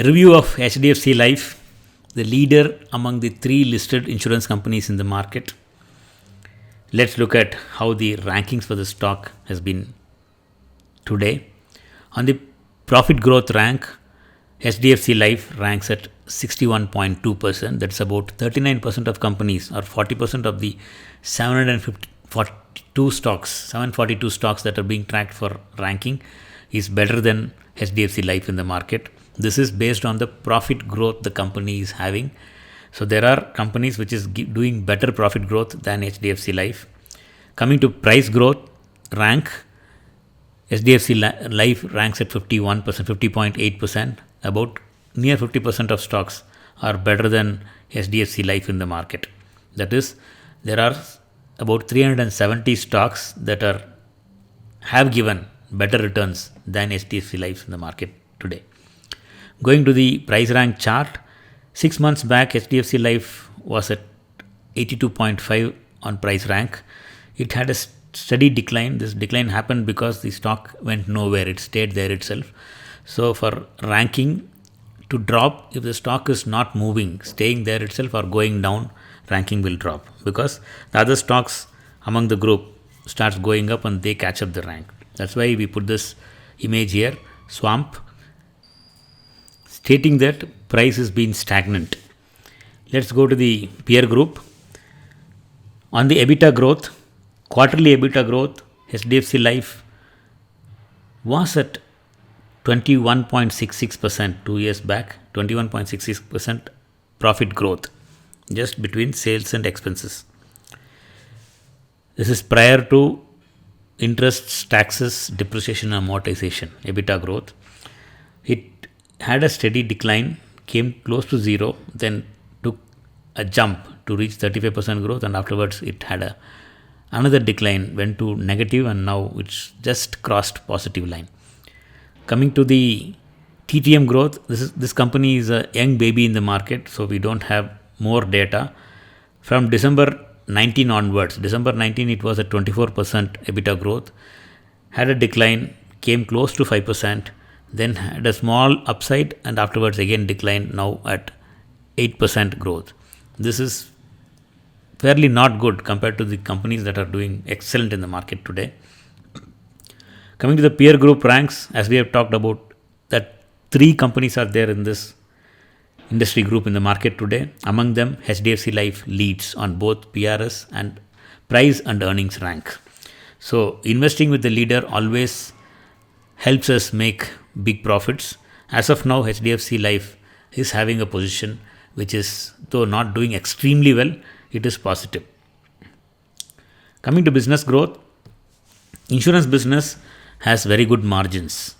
Review of HDFC Life, the leader among the three listed insurance companies in the market. Let's look at how the rankings for the stock has been today. On the profit growth rank, HDFC Life ranks at 61.2%. That's about 39% of companies or 40% of the 742 stocks that are being tracked for ranking is better than HDFC Life in the market. This is based on the profit growth the company is having. So there are companies which is doing better profit growth than HDFC Life. Coming to price growth rank, HDFC Life ranks at 51%, 50.8%. About near 50% of stocks are better than HDFC Life in the market. That is, there are about 370 stocks that have given better returns than HDFC Life in the market today. Going to the price rank chart, 6 months back HDFC Life was at 82.5 on price rank. It had a steady decline. This decline happened because the stock went nowhere. It stayed there itself. So for ranking to drop, if the stock is not moving, staying there itself or going down, ranking will drop because the other stocks among the group starts going up and they catch up the rank. That's why we put this image here, swamp, stating that price has been stagnant. Let's go to the peer group. On the EBITDA growth, quarterly EBITDA growth, HDFC Life was at 21.66% 2 years back, 21.66% profit growth just between sales and expenses. This is prior to interests, taxes, depreciation, and amortization, EBITDA growth. It had a steady decline, came close to zero, then took a jump to reach 35% growth, and afterwards it had another decline, went to negative, and now it's just crossed positive line. Coming to the TTM growth, this company is a young baby in the market, so we don't have more data. From December 19 onwards, December 19 it was at 24% EBITDA growth, had a decline, came close to 5%, then had a small upside and afterwards again declined, now at 8% growth. This is fairly not good compared to the companies that are doing excellent in the market today. Coming to the peer group ranks, as we have talked about, that three companies are there in this industry group in the market today. Among them, HDFC Life leads on both PRS and price and earnings rank. So investing with the leader always helps us make big profits. As of now, HDFC Life is having a position which is, though not doing extremely well, it is positive. Coming to business growth, insurance business has very good margins.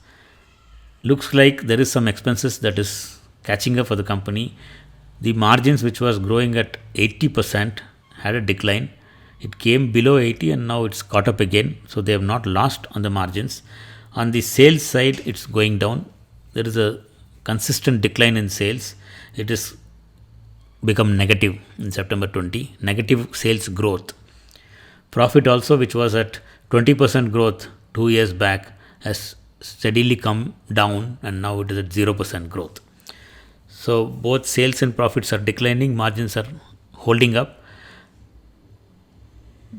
Looks like there is some expenses that is catching up for the company. The margins which was growing at 80% had a decline. It came below 80 and now it's caught up again. So they have not lost on the margins. On the sales side, it's going down. There is a consistent decline in sales. It is become negative in September 20. Negative sales growth. Profit also, which was at 20% growth 2 years back, has steadily come down and now it is at 0% growth. So both sales and profits are declining, margins are holding up.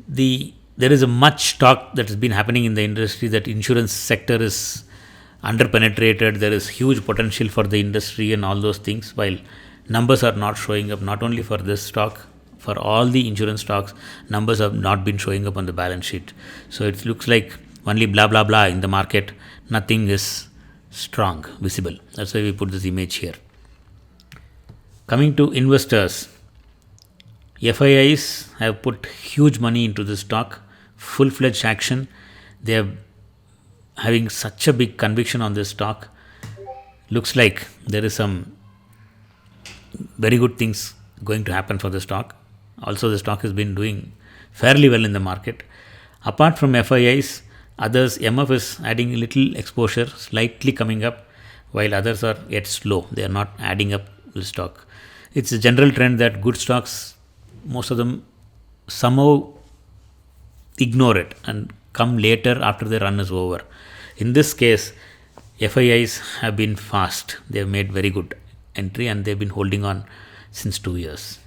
There is a much talk that has been happening in the industry that insurance sector is underpenetrated, there is huge potential for the industry and all those things, while numbers are not showing up, not only for this stock, for all the insurance stocks, numbers have not been showing up on the balance sheet. So it looks like only blah blah blah in the market, nothing is strong, visible. That's why we put this image here. Coming to investors, FIIs have put huge money into the stock, full-fledged action. They are having such a big conviction on this stock. Looks like there is some very good things going to happen for the stock. Also, the stock has been doing fairly well in the market. Apart from FIIs, others, MF is adding a little exposure, slightly coming up, while others are yet slow. They are not adding up the stock. It's a general trend that good stocks, most of them somehow ignore it and come later after the run is over. In this case, FIIs have been fast. They have made very good entry and they've been holding on since 2 years.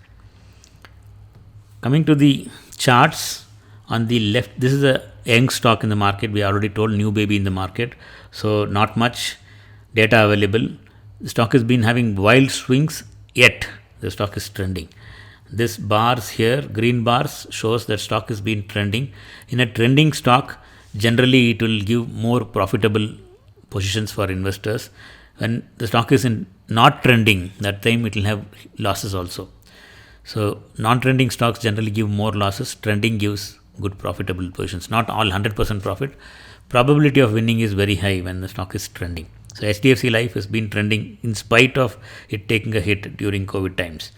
Coming to the charts on the left, this is a young stock in the market. We already told new baby in the market, so not much data available. The stock has been having wild swings, yet the stock is trending. This bars here, green bars, shows that stock has been trending. In a trending stock, generally it will give more profitable positions for investors. When the stock is in not trending, that time it will have losses also. So non-trending stocks generally give more losses. Trending gives good profitable positions. Not all 100% profit. Probability of winning is very high when the stock is trending. So HDFC Life has been trending in spite of it taking a hit during COVID times.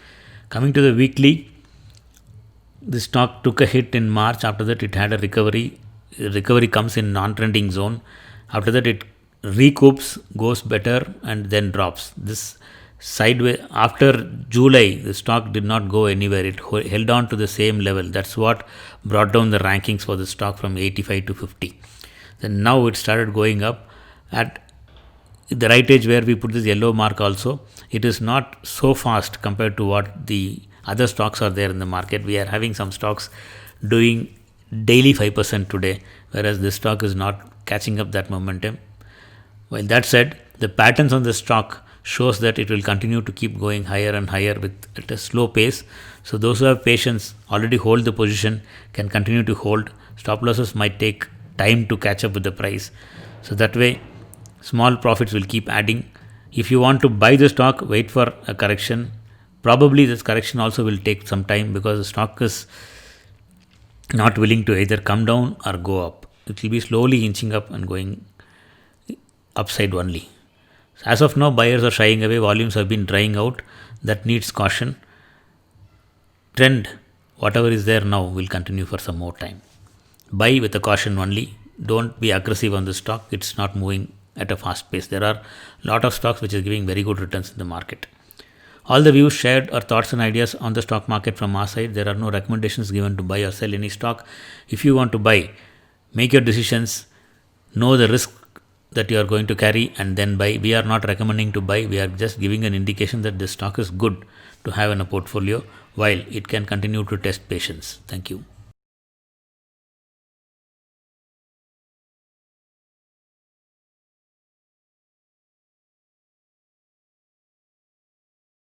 Coming to the weekly, the stock took a hit in March. After that, it had a recovery. Recovery comes in non-trending zone. After that, it recoups, goes better, and then drops. This sideways after July, the stock did not go anywhere. It held on to the same level. That's what brought down the rankings for the stock from 85 to 50. Then now it started going up at the right edge where we put this yellow mark also. It is not so fast compared to what the other stocks are there in the market. We are having some stocks doing daily 5% today, whereas this stock is not catching up that momentum. While that said, the patterns on the stock shows that it will continue to keep going higher and higher at a slow pace. So those who have patience, already hold the position, can continue to hold. Stop losses might take time to catch up with the price. So that way, small profits will keep adding. If you want to buy the stock, wait for a correction. Probably this correction also will take some time because the stock is not willing to either come down or go up. It will be slowly inching up and going upside only. As of now, buyers are shying away. Volumes have been drying out. That needs caution. Trend, whatever is there now, will continue for some more time. Buy with a caution only. Don't be aggressive on the stock. It's not moving at a fast pace. There are a lot of stocks which are giving very good returns in the market. All the views shared are thoughts and ideas on the stock market from our side. There are no recommendations given to buy or sell any stock. If you want to buy, make your decisions, know the risk that you are going to carry and then buy. We are not recommending to buy. We are just giving an indication that this stock is good to have in a portfolio while it can continue to test patience. Thank you.